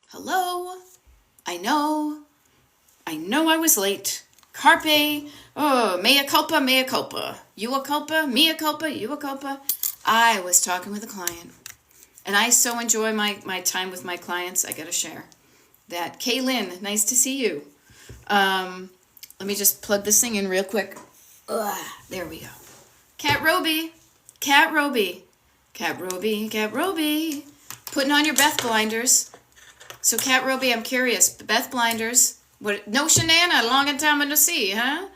Hello? I know. I know I was late. Carpe. Oh, mea culpa, mea culpa. You a culpa, me a culpa, you a culpa. I was talking with a client. And I so enjoy my time with my clients, I gotta share that. Kaylin, nice to see you. Let me just plug this thing in real quick. There we go. Cat Roby. Cat Roby. Cat Roby, Cat Roby. Putting on your Beth blinders. So, Cat Roby, I'm curious. Beth Blinders, what? No Shanana, long time no see, huh?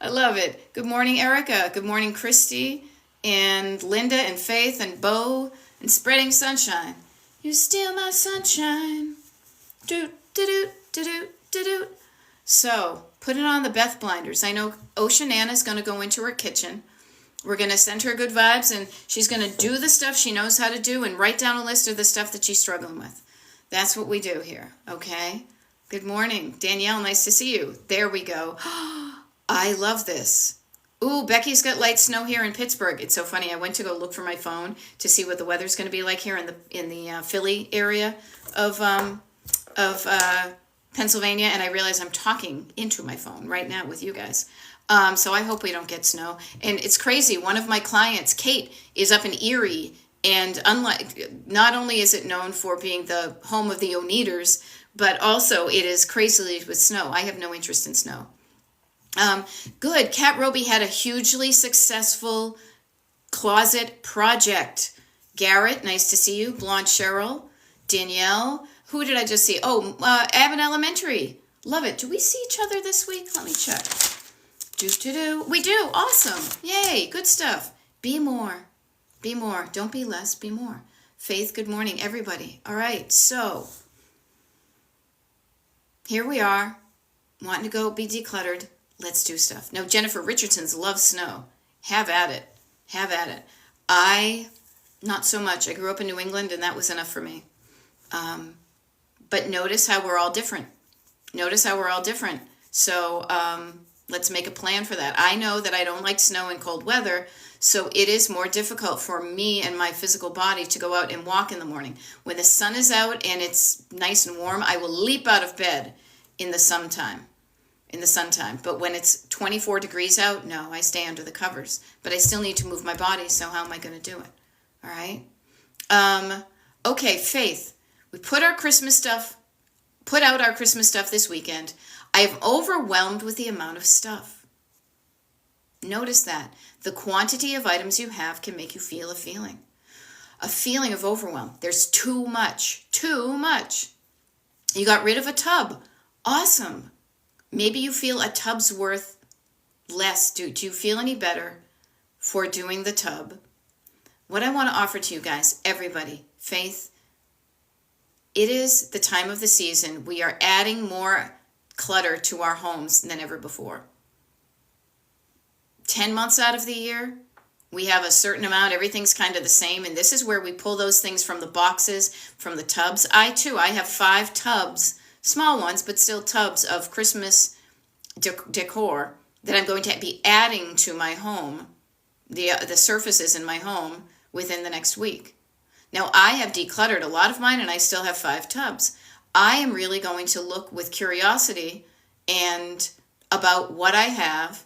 I love it. Good morning, Erica. Good morning, Christy, and Linda, and Faith, and Bo, and Spreading Sunshine. You steal my sunshine. Doot, doot, doot, doot, doot. So, putting on the Beth Blinders. I know Oceanana's going to go into her kitchen. We're going to send her good vibes, and she's going to do the stuff she knows how to do and write down a list of the stuff that she's struggling with. That's what we do here, okay? Good morning. Danielle, nice to see you. There we go. I love this. Ooh, Becky's got light snow here in Pittsburgh. It's so funny. I went to go look for my phone to see what the weather's going to be like here in the Philly area of Pennsylvania, and I realize I'm talking into my phone right now with you guys. So I hope we don't get snow. And it's crazy. One of my clients, Kate, is up in Erie. And not only is it known for being the home of the Oneaters, but also it is crazily with snow. I have no interest in snow. Good. Cat Roby had a hugely successful closet project. Garrett, nice to see you. Blonde Cheryl. Danielle. Who did I just see? Oh, Abbott Elementary. Love it. Do we see each other this week? Let me check. We do. Awesome. Yay. Good stuff. Be more. Be more. Don't be less. Be more. Faith, good morning, everybody. All right, so here we are, wanting to go be decluttered. Let's do stuff. No, Jennifer Richardson's loves snow. Have at it. Have at it. Not so much. I grew up in New England, and that was enough for me. But notice how we're all different. Notice how we're all different. So let's make a plan for that. I know that I don't like snow and cold weather, so it is more difficult for me and my physical body to go out and walk in the morning. When the sun is out and it's nice and warm, I will leap out of bed in the sun time. But when it's 24 degrees out, no, I stay under the covers. But I still need to move my body, so how am I going to do it? All right? Okay, Faith. We put out our Christmas stuff this weekend. I am overwhelmed with the amount of stuff. Notice that. The quantity of items you have can make you feel a feeling of overwhelm. There's too much. You got rid of a tub. Awesome. Maybe you feel a tub's worth less. Do you feel any better for doing the tub? What I want to offer to you guys, everybody, Faith, it is the time of the season. We are adding more clutter to our homes than ever before. 10 months out of the year, we have a certain amount. Everything's kind of the same. And this is where we pull those things from the boxes, from the tubs. I have 5 tubs, small ones, but still tubs of Christmas decor that I'm going to be adding to my home, the surfaces in my home within the next week. Now, I have decluttered a lot of mine, and I still have 5 tubs. I am really going to look with curiosity and about what I have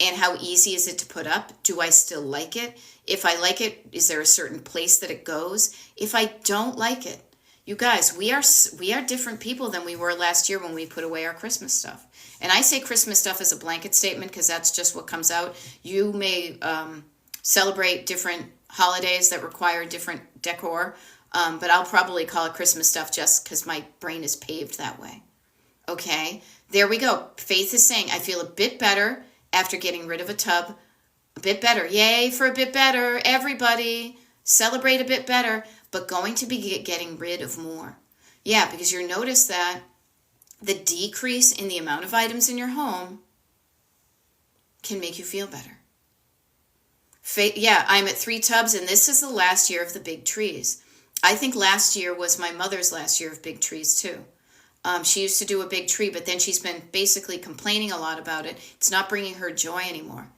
and how easy is it to put up. Do I still like it? If I like it, is there a certain place that it goes? If I don't like it, you guys, we are different people than we were last year when we put away our Christmas stuff. And I say Christmas stuff as a blanket statement because that's just what comes out. You may celebrate different holidays that require different decor, but I'll probably call it Christmas stuff just because my brain is paved that way. Okay, there we go. Faith is saying, I feel a bit better after getting rid of a tub. A bit better. Yay for a bit better. Everybody celebrate a bit better, but going to be getting rid of more. Yeah, because you notice that the decrease in the amount of items in your home can make you feel better. Yeah, I'm at 3 tubs, and this is the last year of the big trees. I think last year was my mother's last year of big trees, too. She used to do a big tree, but then she's been basically complaining a lot about it. It's not bringing her joy anymore.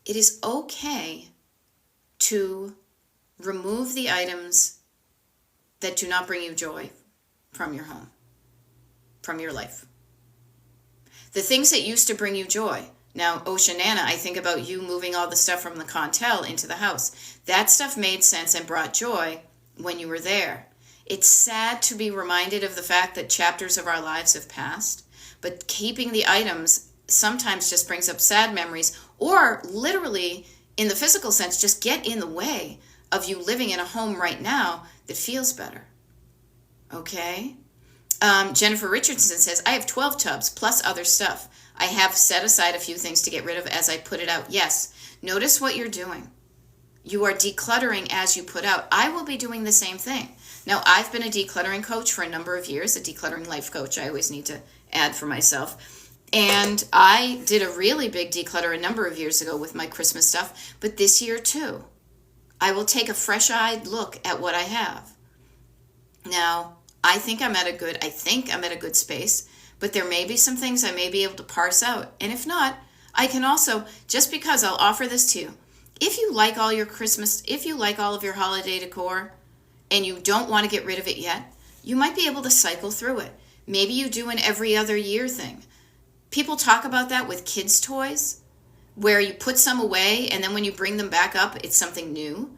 It is okay to remove the items that do not bring you joy from your home. from your life. The things that used to bring you joy. Now, Oceanana, I think about you moving all the stuff from the Contel into the house. That stuff made sense and brought joy when you were there. It's sad to be reminded of the fact that chapters of our lives have passed, but keeping the items sometimes just brings up sad memories, or literally, in the physical sense, just get in the way of you living in a home right now that feels better. Okay? Jennifer Richardson says, I have 12 tubs plus other stuff. I have set aside a few things to get rid of as I put it out. Yes. Notice what you're doing. You are decluttering as you put out. I will be doing the same thing. Now, I've been a decluttering coach for a number of years, a decluttering life coach. I always need to add for myself. And I did a really big declutter a number of years ago with my Christmas stuff. But this year, too, I will take a fresh-eyed look at what I have. Now, I think I'm at a good space, but there may be some things I may be able to parse out. And if not, I can also, just because I'll offer this to you, if you like all your Christmas, if you like all of your holiday decor, and you don't want to get rid of it yet, you might be able to cycle through it. Maybe you do an every other year thing. People talk about that with kids' toys, where you put some away, and then when you bring them back up, it's something new.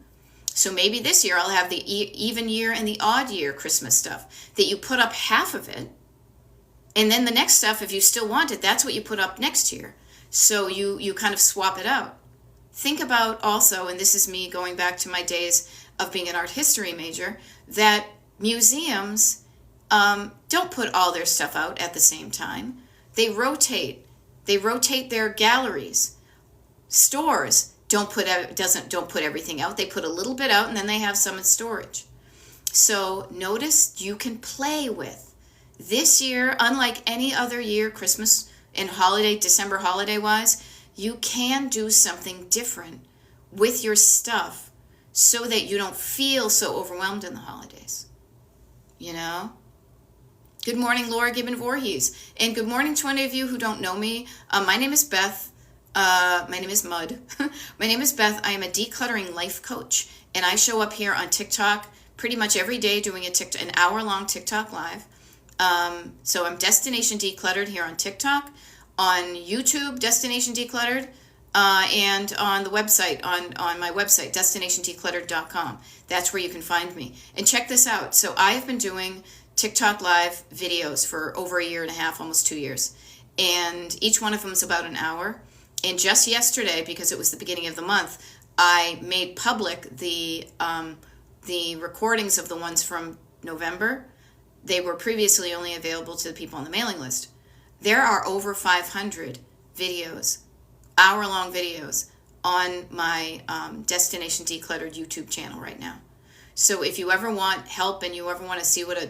So maybe this year I'll have the even year and the odd year Christmas stuff, that you put up half of it, and then the next stuff, if you still want it, that's what you put up next year. So you kind of swap it out. Think about also, and this is me going back to my days of being an art history major, that museums don't put all their stuff out at the same time. They rotate. They rotate their galleries. Stores don't put everything out. They put a little bit out, and then they have some in storage. So notice you can play with. This year, unlike any other year, Christmas and holiday, December holiday-wise, you can do something different with your stuff so that you don't feel so overwhelmed in the holidays. You know? Good morning, Laura Gibbon Voorhees. And good morning to any of you who don't know me. My name is Beth. My name is Mud. My name is Beth. I am a decluttering life coach. And I show up here on TikTok pretty much every day doing an hour-long TikTok live. So I'm Destination Decluttered here on TikTok, on YouTube, Destination Decluttered, and on the website, on my website, destinationdecluttered.com. That's where you can find me. And check this out. So I've been doing TikTok live videos for over a year and a half, almost 2 years. And each one of them is about an hour. And just yesterday, because it was the beginning of the month, I made public the recordings of the ones from November. They were previously only available to the people on the mailing list. There are over 500 videos, hour-long videos, on my Destination Decluttered YouTube channel right now. So if you ever want help and you ever want to see what a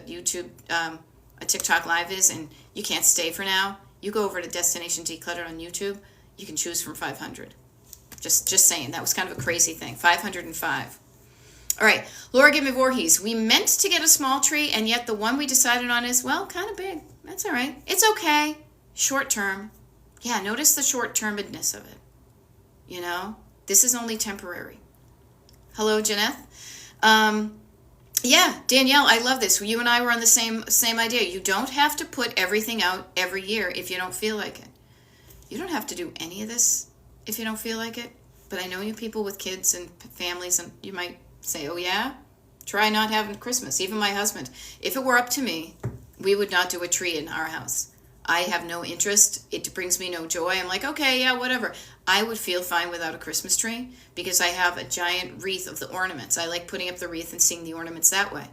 TikTok live is, and you can't stay for now, you go over to Destination Decluttered on YouTube. You can choose from 500. Just saying, that was kind of a crazy thing. 505. All right, Laura Gibbon Voorhees. We meant to get a small tree, and yet the one we decided on is, well, kind of big. That's all right. It's okay. Short term. Yeah, notice the short-termedness of it. You know, this is only temporary. Hello, Janeth. Yeah, Danielle, I love this. You and I were on the same idea. You don't have to put everything out every year if you don't feel like it. You don't have to do any of this if you don't feel like it. But I know you people with kids and families, and you might say, oh yeah, try not having Christmas. Even my husband. If it were up to me, we would not do a tree in our house. I have no interest. It brings me no joy. I'm like, okay, yeah, whatever. I would feel fine without a Christmas tree because I have a giant wreath of the ornaments. I like putting up the wreath and seeing the ornaments that way.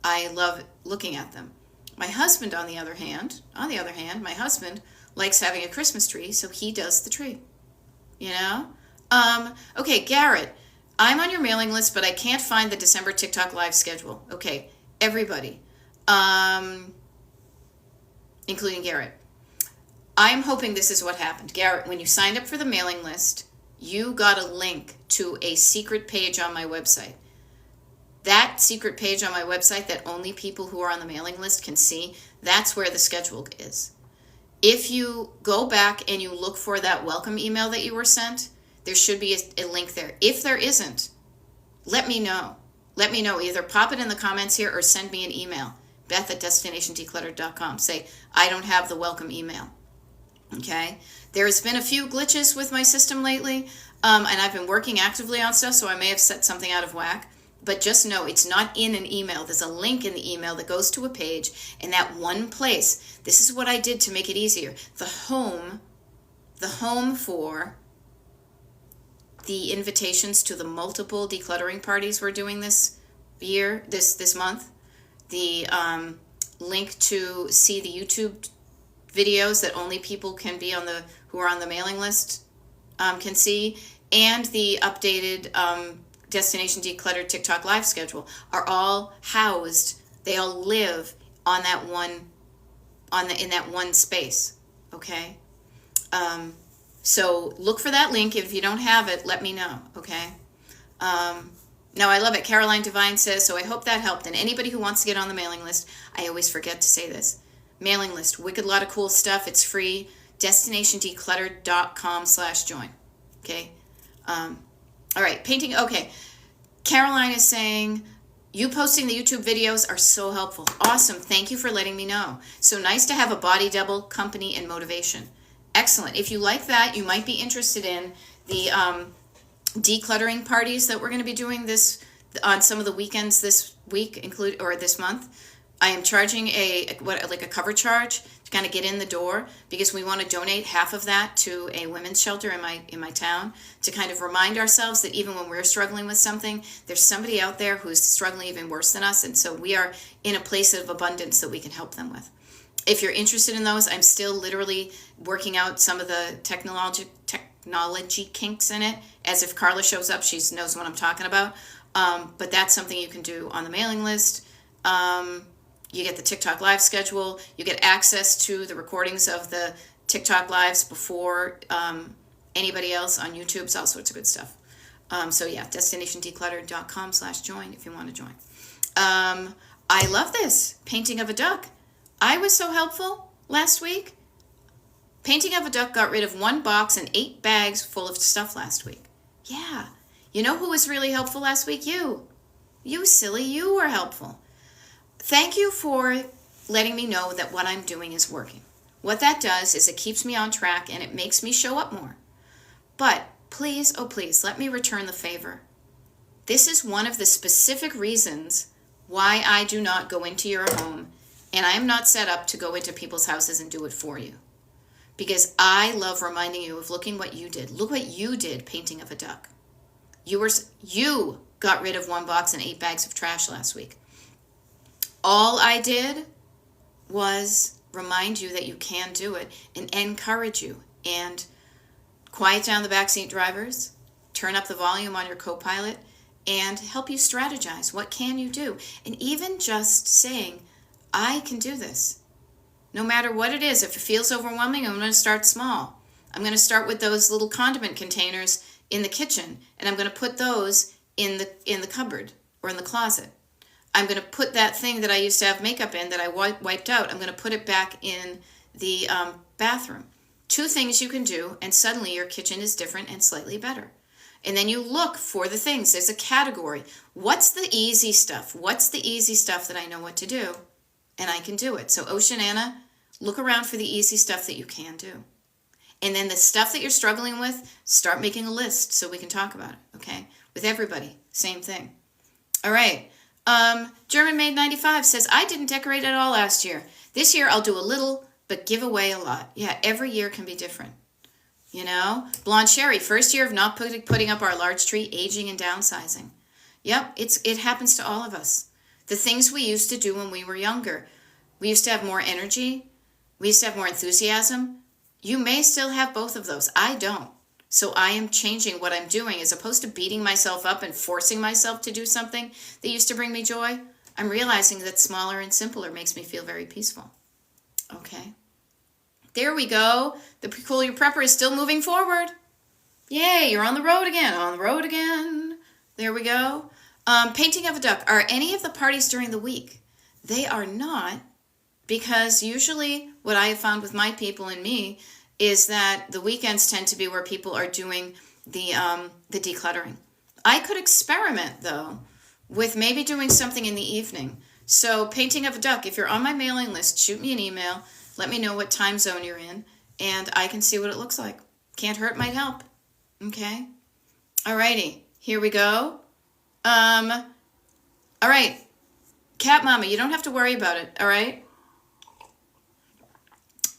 I love looking at them. My husband, on the other hand, my husband likes having a Christmas tree, so he does the tree. You know? Okay, Garrett, I'm on your mailing list, but I can't find the December TikTok live schedule. Okay, everybody, including Garrett. I'm hoping this is what happened. Garrett, when you signed up for the mailing list, you got a link to a secret page on my website. That secret page on my website that only people who are on the mailing list can see, that's where the schedule is. If you go back and you look for that welcome email that you were sent, there should be a link there. If there isn't, let me know. Let me know. Either pop it in the comments here or send me an email, Beth@destinationdecluttered.com. Say, I don't have the welcome email. Okay? There's been a few glitches with my system lately, and I've been working actively on stuff, so I may have set something out of whack. But just know it's not in an email. There's a link in the email that goes to a page, and that one place, this is what I did to make it easier. The home for the invitations to the multiple decluttering parties we're doing this year, this month, the link to see the YouTube videos that only people can be who are on the mailing list can see, and the updated Destination Decluttered TikTok live schedule are all housed. They all live on that one in that one space. Okay. So look for that link. If you don't have it, let me know. Okay. Now, I love it. Caroline Devine says, so I hope that helped. And anybody who wants to get on the mailing list, I always forget to say this. Mailing list, wicked lot of cool stuff. It's free. DestinationDecluttered.com/join. Okay. All right. Painting. Okay. Caroline is saying, you posting the YouTube videos are so helpful. Awesome. Thank you for letting me know. So nice to have a body double, company, and motivation. Excellent. If you like that, you might be interested in the decluttering parties that we're going to be doing this on some of the weekends this week, or this month. I am charging a cover charge to kind of get in the door, because we want to donate half of that to a women's shelter in my town, to kind of remind ourselves that even when we're struggling with something, there's somebody out there who's struggling even worse than us, and so we are in a place of abundance that we can help them with. If you're interested in those, I'm still literally working out some of the technology kinks in it. As if Carla shows up, she knows what I'm talking about. But that's something you can do on the mailing list. You get the TikTok live schedule. You get access to the recordings of the TikTok lives before anybody else on YouTube. It's all sorts of good stuff. So yeah, DestinationDecluttered.com/join if you want to join. I love this. Painting of a duck. I was so helpful last week. Painting of a Duck got rid of 1 box and 8 bags full of stuff last week. Yeah. You know who was really helpful last week? You. You silly. You were helpful. Thank you for letting me know that what I'm doing is working. What that does is it keeps me on track and it makes me show up more. But please, oh please, let me return the favor. This is one of the specific reasons why I do not go into your home, and I am not set up to go into people's houses and do it for you. Because I love reminding you of looking what you did. Look what you did, Painting of a Duck. You got rid of 1 box and 8 bags of trash last week. All I did was remind you that you can do it and encourage you and quiet down the backseat drivers, turn up the volume on your co-pilot, and help you strategize. What can you do? And even just saying, I can do this. No matter what it is, if it feels overwhelming, I'm going to start small. I'm going to start with those little condiment containers in the kitchen, and I'm going to put those in the cupboard or in the closet. I'm going to put that thing that I used to have makeup in that I wiped out, I'm going to put it back in the bathroom. 2 things you can do, and suddenly your kitchen is different and slightly better. And then you look for the things. There's a category. What's the easy stuff? What's the easy stuff that I know what to do? And I can do it. So Ocean Anna, look around for the easy stuff that you can do. And then the stuff that you're struggling with, start making a list so we can talk about it, okay? With everybody, same thing. All right. German Maid 95 says, I didn't decorate at all last year. This year I'll do a little, but give away a lot. Yeah, every year can be different. You know? Blonde Sherry, first year of not putting up our large tree, aging and downsizing. Yep, it happens to all of us. The things we used to do when we were younger. We used to have more energy. We used to have more enthusiasm. You may still have both of those. I don't. So I am changing what I'm doing. As opposed to beating myself up and forcing myself to do something that used to bring me joy, I'm realizing that smaller and simpler makes me feel very peaceful. Okay. There we go. The Peculiar Prepper is still moving forward. Yay, you're on the road again. On the road again. There we go. Painting of a Duck. Are any of the parties during the week? They are not, because usually what I have found with my people and me is that the weekends tend to be where people are doing the decluttering. I could experiment, though, with maybe doing something in the evening. So painting of a duck, if you're on my mailing list, shoot me an email. Let me know what time zone you're in, and I can see what it looks like. Can't hurt, might help. Okay? Alrighty, here we go. All right, Cat Mama, you don't have to worry about it, all right?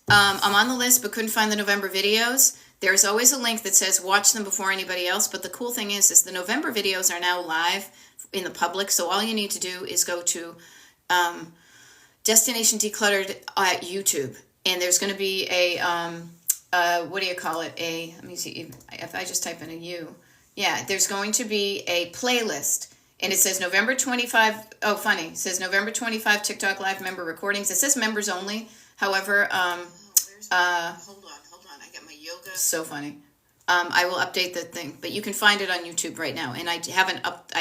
I'm on the list but couldn't find the November videos. There's always a link that says watch them before anybody else, but the cool thing is the November videos are now live in the public, so all you need to do is go to Destination Decluttered at YouTube, and there's going to be a, what do you call it, let me see, if I just type in a U, yeah, there's going to be a playlist, and it says November 25, oh, funny, it says November 25 TikTok Live member recordings. It says members only, however, hold on, I got my yoga. So funny. I will update the thing, but you can find it on YouTube right now, and I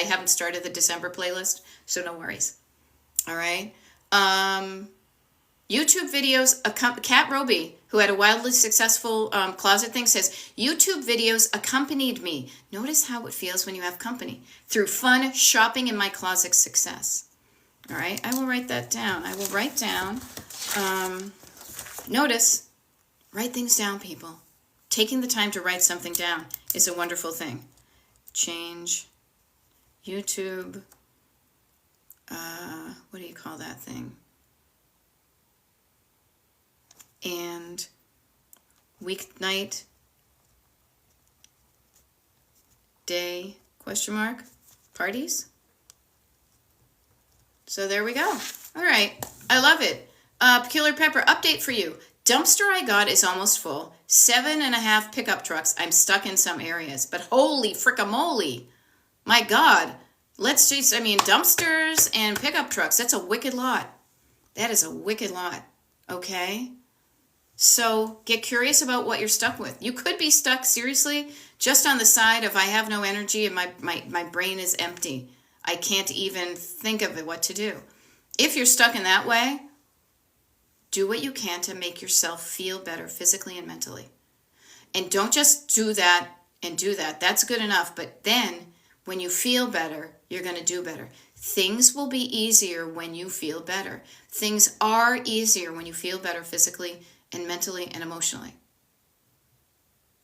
haven't started the December playlist, so no worries. All right. YouTube videos, Kat Roby, who had a wildly successful closet thing, says, YouTube videos accompanied me. Notice how it feels when you have company. Through fun shopping in my closet success. All right, I will write that down. I will write down, notice, write things down, people. Taking the time to write something down is a wonderful thing. Change YouTube, what do you call that thing? And weeknight day, question mark, parties. So there we go. All right. I love it. Peculiar Pepper, update for you. Dumpster I got is almost full. 7.5 pickup trucks. I'm stuck in some areas, but holy frickamoly. My God. Let's just, dumpsters and pickup trucks. That's a wicked lot. That is a wicked lot. Okay? So get curious about what you're stuck with. You could be stuck, seriously, just on the side of I have no energy and my brain is empty. I can't even think of what to do. If you're stuck in that way, do what you can to make yourself feel better physically and mentally. And don't just do that and do that. That's good enough. But then when you feel better, you're going to do better. Things will be easier when you feel better. Things are easier when you feel better physically and mentally and emotionally.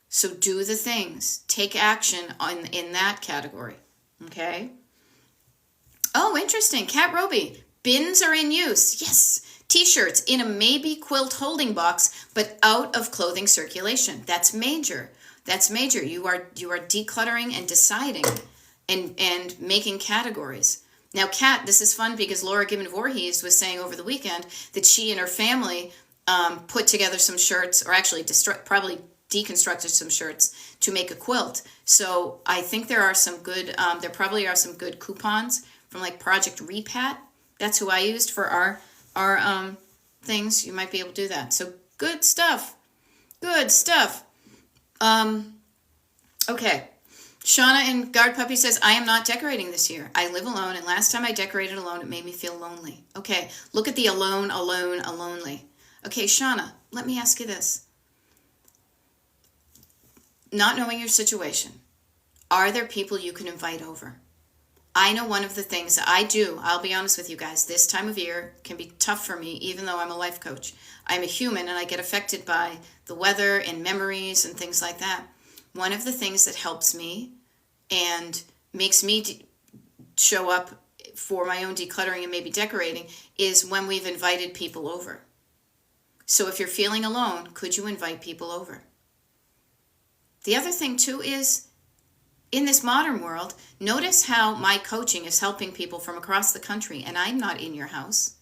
So do the things. Take action in that category. Okay? Oh, interesting. Kat Roby. Bins are in use. Yes. T-shirts in a maybe quilt holding box, but out of clothing circulation. That's major. That's major. You are decluttering and deciding and making categories. Now, Kat, this is fun because Laura Gibbon Voorhees was saying over the weekend that she and her family put together some shirts, or actually probably deconstructed some shirts to make a quilt. So I think there are some good, there probably are some good coupons from like Project Repat. That's who I used for our things. You might be able to do that. So good stuff. Good stuff. Okay. Shauna in Guard Puppy says, I am not decorating this year. I live alone, and last time I decorated alone, it made me feel lonely. Okay, look at the alonely. Okay, Shauna, let me ask you this. Not knowing your situation, are there people you can invite over? I know one of the things I do, I'll be honest with you guys, this time of year can be tough for me, even though I'm a life coach. I'm a human, and I get affected by the weather and memories and things like that. One of the things that helps me and makes me show up for my own decluttering and maybe decorating is when we've invited people over. So if you're feeling alone, could you invite people over? The other thing too is, in this modern world, notice how my coaching is helping people from across the country, and I'm not in your house.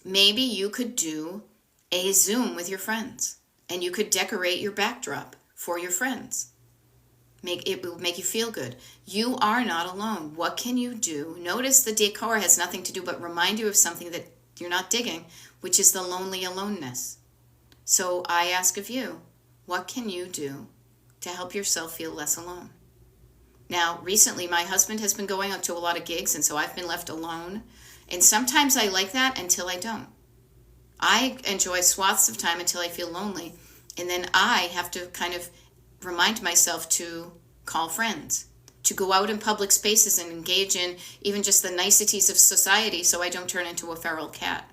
Maybe you could do a Zoom with your friends, and you could decorate your backdrop for your friends. It will make you feel good. You are not alone. What can you do? Notice the decor has nothing to do but remind you of something that you're not digging, which is the lonely aloneness. So I ask of you, what can you do to help yourself feel less alone? Now, recently, my husband has been going out to a lot of gigs, and so I've been left alone. And sometimes I like that until I don't. I enjoy swaths of time until I feel lonely, and then I have to kind of remind myself to call friends. to go out in public spaces and engage in even just the niceties of society so I don't turn into a feral cat.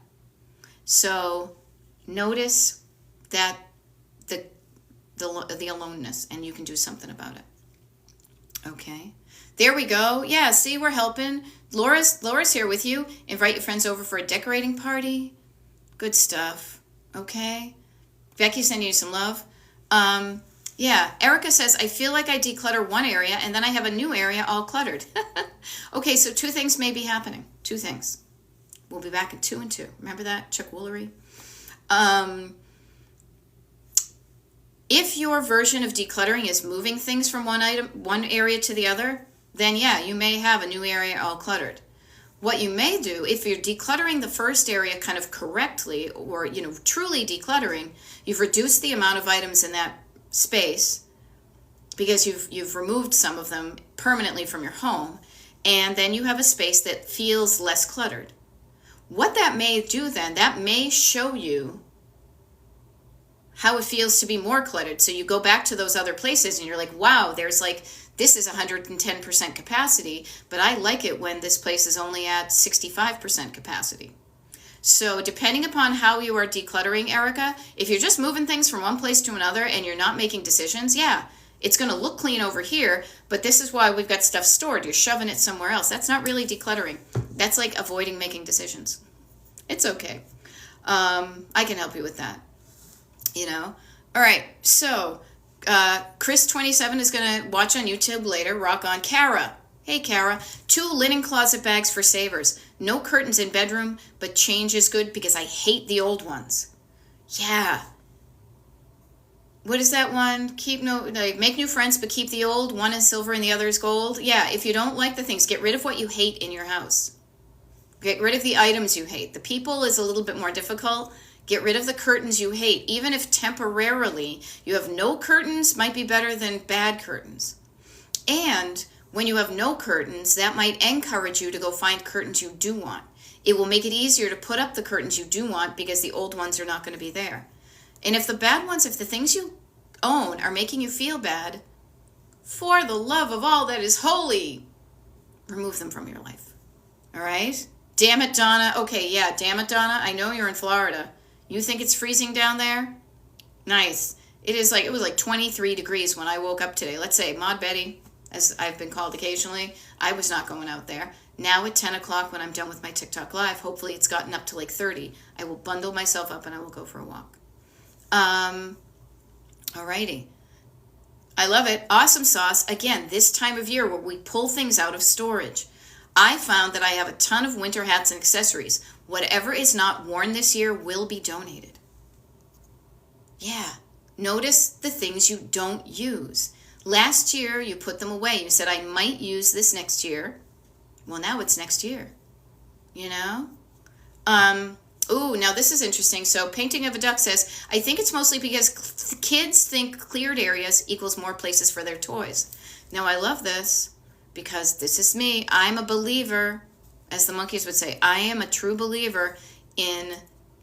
So notice that the aloneness, and you can do something about it. Okay. There we go. Yeah, see, we're helping. Laura's here with you. Invite your friends over for a decorating party. Good stuff. Okay. Becky sending you some love. Yeah, Erica says, I feel like I declutter one area and then I have a new area all cluttered. Okay, so two things may be happening. Two things. We'll be back in 2 and 2. Remember that? Chuck Woolery. If your version of decluttering is moving things from one area to the other, then yeah, you may have a new area all cluttered. What you may do, if you're decluttering the first area kind of correctly, or truly decluttering, you've reduced the amount of items in that space because you've removed some of them permanently from your home, and then you have a space that feels less cluttered. What that may do then, that may show you how it feels to be more cluttered. So you go back to those other places and you're like, wow, this is 110% capacity, but I like it when this place is only at 65% capacity. So depending upon how you are decluttering, Erica, if you're just moving things from one place to another and you're not making decisions, yeah, it's going to look clean over here, but this is why we've got stuff stored. You're shoving it somewhere else. That's not really decluttering. That's like avoiding making decisions. It's okay. I can help you with that. All right, so Chris27 is going to watch on YouTube later. Rock on. Kara. Hey, Kara. 2 linen closet bags for savers. No curtains in bedroom, but change is good because I hate the old ones. Yeah. What is that one? Make new friends, but keep the old. One is silver and the other is gold. Yeah, if you don't like the things, get rid of what you hate in your house. Get rid of the items you hate. The people is a little bit more difficult. Get rid of the curtains you hate. Even if temporarily you have no curtains, might be better than bad curtains. And when you have no curtains, that might encourage you to go find curtains you do want. It will make it easier to put up the curtains you do want because the old ones are not going to be there. And if the things you own are making you feel bad, for the love of all that is holy, remove them from your life. All right? Damn it, Donna. Okay, yeah, damn it, Donna. I know you're in Florida. You think it's freezing down there? Nice. It was like 23 degrees when I woke up today. Let's say Maud Betty, as I've been called occasionally, I was not going out there. Now at 10 o'clock when I'm done with my TikTok live, hopefully it's gotten up to like 30. I will bundle myself up and I will go for a walk. Alrighty. I love it. Awesome sauce. Again, this time of year where we pull things out of storage. I found that I have a ton of winter hats and accessories. Whatever is not worn this year will be donated. Yeah. Notice the things you don't use. Last year, you put them away. You said, I might use this next year. Well, now it's next year. Now this is interesting. So Painting of a Duck says, I think it's mostly because kids think cleared areas equals more places for their toys. Now, I love this because this is me. I'm a believer. As the monkeys would say, I am a true believer in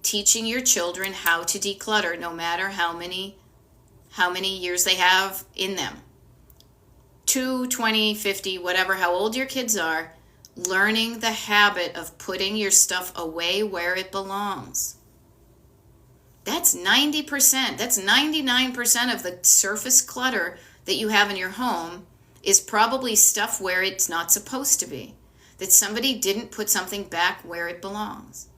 teaching your children how to declutter, no matter how many years they have in them. 2, 20, 50, whatever, how old your kids are, learning the habit of putting your stuff away where it belongs. That's 90%. That's 99% of the surface clutter that you have in your home is probably stuff where it's not supposed to be. That somebody didn't put something back where it belongs.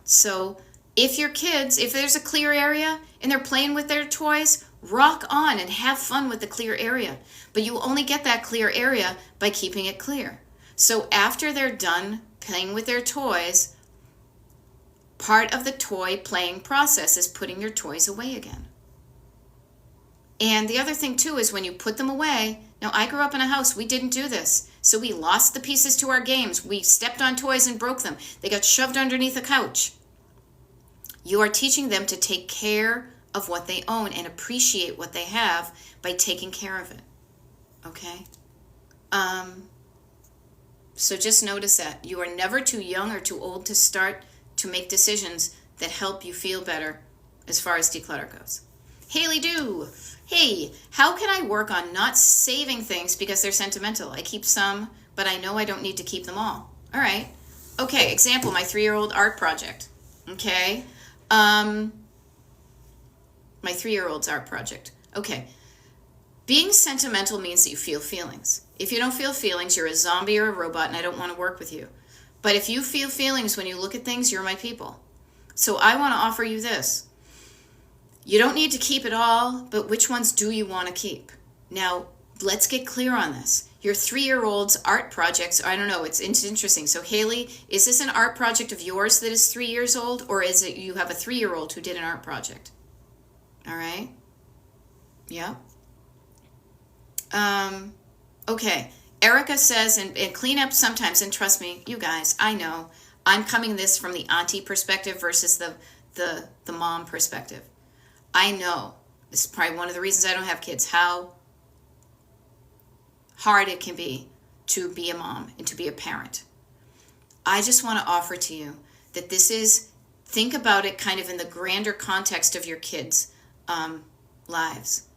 So if your kids, if there's a clear area and they're playing with their toys, rock on and have fun with the clear area. But you only get that clear area by keeping it clear. So after they're done playing with their toys, part of the toy playing process is putting your toys away again. And the other thing too is when you put them away, now I grew up in a house, we didn't do this. So we lost the pieces to our games. We stepped on toys and broke them. They got shoved underneath a couch. You are teaching them to take care of what they own and appreciate what they have by taking care of it. Okay? So just notice that. You are never too young or too old to start to make decisions that help you feel better as far as declutter goes. Haley Do. Hey, how can I work on not saving things because they're sentimental? I keep some, but I know I don't need to keep them all. All right. Okay, example, my 3-year-old art project. Okay. My 3-year-old's art project. Okay. Being sentimental means that you feel feelings. If you don't feel feelings, you're a zombie or a robot, and I don't want to work with you. But if you feel feelings when you look at things, you're my people. So I want to offer you this. You don't need to keep it all, but which ones do you want to keep? Now, let's get clear on this. Your 3-year-old's art projects, I don't know, it's interesting. So Haley, is this an art project of yours that is 3 years old, or is it you have a 3-year-old who did an art project? All right? Yeah. Okay. Erica says, and clean up sometimes, and trust me, you guys, I know, I'm coming this from the auntie perspective versus the mom perspective. I know, this is probably one of the reasons I don't have kids, how hard it can be to be a mom and to be a parent. I just want to offer to you that this is, think about it kind of in the grander context of your kids' lives.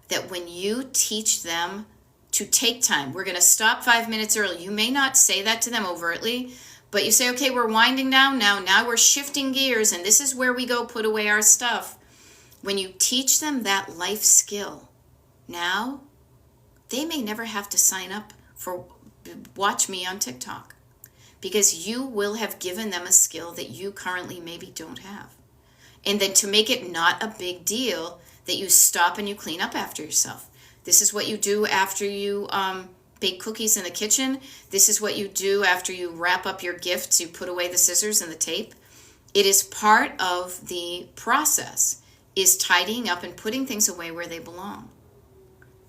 That when you teach them to take time, we're going to stop 5 minutes early. You may not say that to them overtly, but you say, okay, we're winding down now. Now we're shifting gears, and this is where we go put away our stuff. When you teach them that life skill, now they may never have to sign up for watch me on TikTok, because you will have given them a skill that you currently maybe don't have. And then to make it not a big deal, that you stop and you clean up after yourself. This is what you do after you bake cookies in the kitchen. This is what you do after you wrap up your gifts. You put away the scissors and the tape. It is part of the process, is tidying up and putting things away where they belong.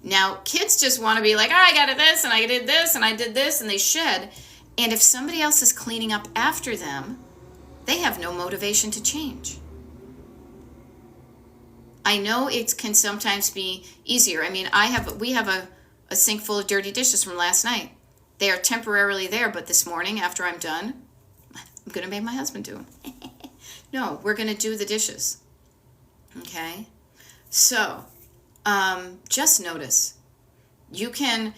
Now, kids just want to be like, oh, I got this, and I did this, and I did this, and they shed. And if somebody else is cleaning up after them, they have no motivation to change. I know it can sometimes be easier. I mean, we have a sink full of dirty dishes from last night. They are temporarily there, but this morning after I'm done, I'm going to make my husband do them. No, we're going to do the dishes. Okay? So, just notice. You can,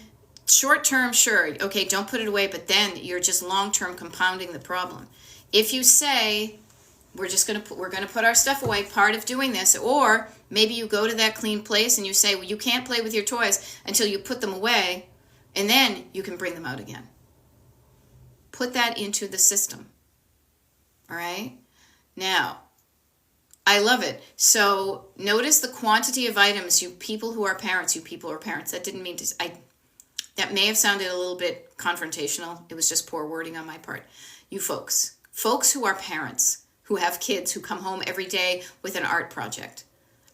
short term, sure, okay, don't put it away, but then you're just long term compounding the problem. If you say, we're going to put our stuff away, part of doing this, or maybe you go to that clean place and you say, well, you can't play with your toys until you put them away, and then you can bring them out again. Put that into the system. All right? Now, I love it. So notice the quantity of items, you people who are parents, that didn't mean to, that may have sounded a little bit confrontational. It was just poor wording on my part. You folks who are parents, who have kids, who come home every day with an art project.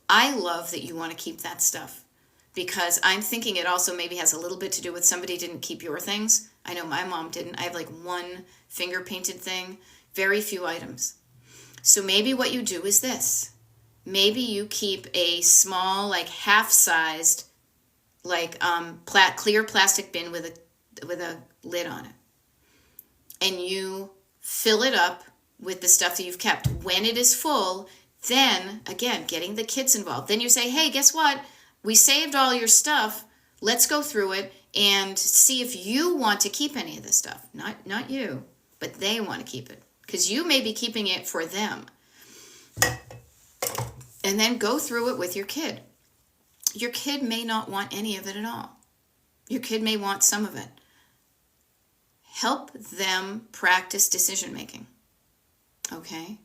I love that you want to keep that stuff, because I'm thinking it also maybe has a little bit to do with somebody didn't keep your things. I know my mom didn't. I have like one finger painted thing, very few items. So maybe what you do is this. Maybe you keep a small, like half-sized, like clear plastic bin with a lid on it. And you fill it up with the stuff that you've kept. When it is full, then, again, getting the kids involved. Then you say, hey, guess what? We saved all your stuff. Let's go through it and see if you want to keep any of this stuff. Not you, but they want to keep it. Because you may be keeping it for them. And then go through it with your kid. Your kid may not want any of it at all. Your kid may want some of it. Help them practice decision making. Okay?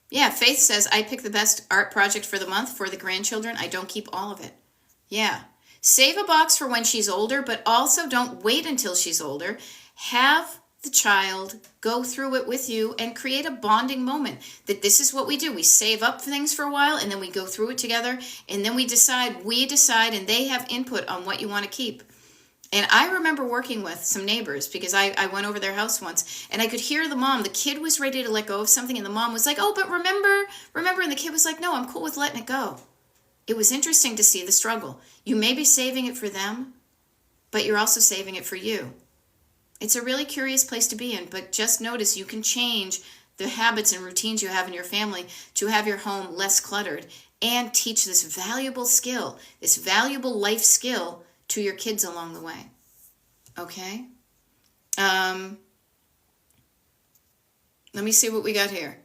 Yeah, Faith says, I pick the best art project for the month for the grandchildren. I don't keep all of it. Yeah. Save a box for when she's older, but also don't wait until she's older. Have the child go through it with you and create a bonding moment. That this is what we do. We save up things for a while, and then we go through it together, and then we decide, and they have input on what you want to keep. And I remember working with some neighbors, because I went over their house once, and I could hear the mom. The kid was ready to let go of something, and the mom was like, oh, but remember, and the kid was like, no, I'm cool with letting it go. It was interesting to see the struggle. You may be saving it for them, but you're also saving it for you. It's a really curious place to be in, but just notice you can change the habits and routines you have in your family to have your home less cluttered, and teach this valuable skill, this valuable life skill to your kids along the way. Okay? Let me see what we got here.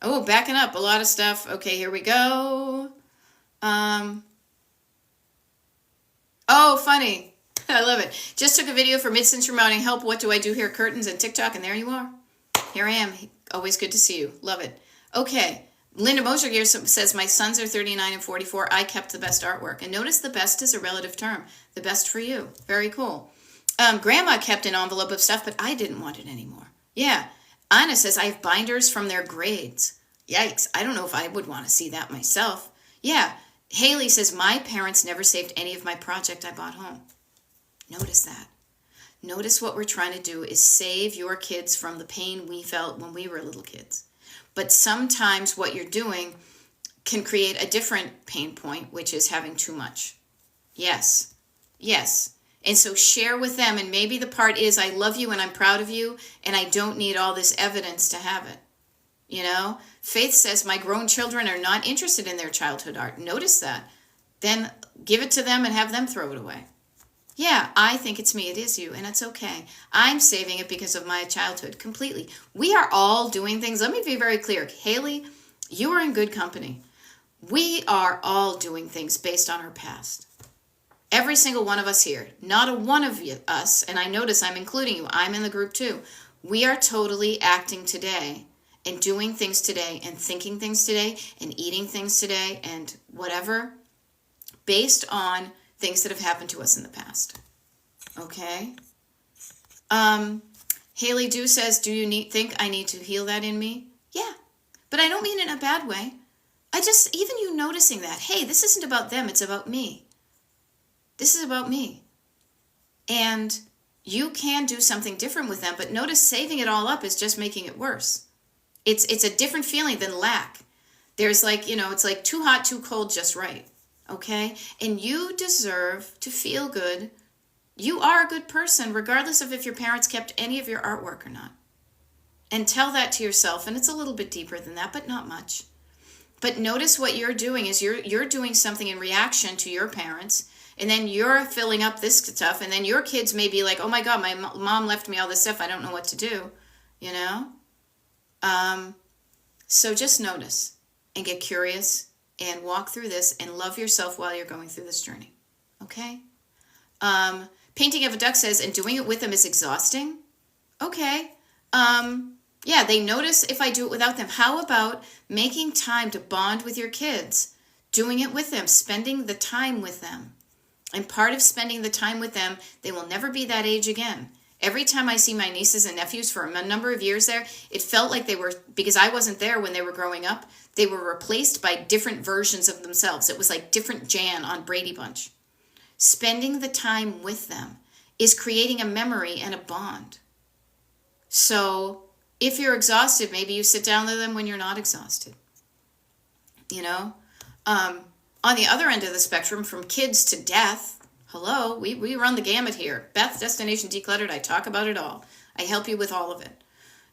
Oh, backing up a lot of stuff. Okay, here we go. Oh, funny. I love it. Just took a video for Mid-Century Mounting Help. What do I do here? Curtains and TikTok, and there you are. Here I am. Always good to see you. Love it. Okay. Linda Mosher here says, my sons are 39 and 44. I kept the best artwork. And notice the best is a relative term. The best for you. Very cool. Grandma kept an envelope of stuff, but I didn't want it anymore. Yeah. Anna says, I have binders from their grades. Yikes. I don't know if I would want to see that myself. Yeah. Haley says, my parents never saved any of my project I bought home. Notice that. Notice what we're trying to do is save your kids from the pain we felt when we were little kids. But sometimes what you're doing can create a different pain point, which is having too much. Yes. Yes. And so share with them, and maybe the part is, I love you and I'm proud of you, and I don't need all this evidence to have it. You know? Faith says, my grown children are not interested in their childhood art. Notice that. Then give it to them and have them throw it away. Yeah, I think it's me, it is you, and it's okay. I'm saving it because of my childhood completely. We are all doing things. Let me be very clear. Haley, you are in good company. We are all doing things based on our past. Every single one of us here. Not a one of us, and I notice I'm including you. I'm in the group too. We are totally acting today and doing things today and thinking things today and eating things today and whatever based on things that have happened to us in the past. Okay? Haley Dew says, do you think I need to heal that in me? Yeah. But I don't mean it in a bad way. Even you noticing that, hey, this isn't about them, it's about me. This is about me. And you can do something different with them, but notice saving it all up is just making it worse. It's a different feeling than lack. There's it's like too hot, too cold, just right. Okay? And you deserve to feel good. You are a good person, regardless of if your parents kept any of your artwork or not. And tell that to yourself. And it's a little bit deeper than that, but not much. But notice what you're doing is you're doing something in reaction to your parents. And then you're filling up this stuff. And then your kids may be like, oh my God, my mom left me all this stuff. I don't know what to do. You know? So just notice and get curious and walk through this and love yourself while you're going through this journey. Okay? Painting of a Duck says, and doing it with them is exhausting. Okay. Yeah, they notice if I do it without them. How about making time to bond with your kids? Doing it with them, spending the time with them. And part of spending the time with them, they will never be that age again. Every time I see my nieces and nephews for a number of years there, it felt like they were, because I wasn't there when they were growing up, they were replaced by different versions of themselves. It was like different Jan on Brady Bunch. Spending the time with them is creating a memory and a bond. So if you're exhausted, maybe you sit down with them when you're not exhausted. You know? On the other end of the spectrum, from kids to death, hello, we run the gamut here. Beth, Destination Decluttered, I talk about it all. I help you with all of it.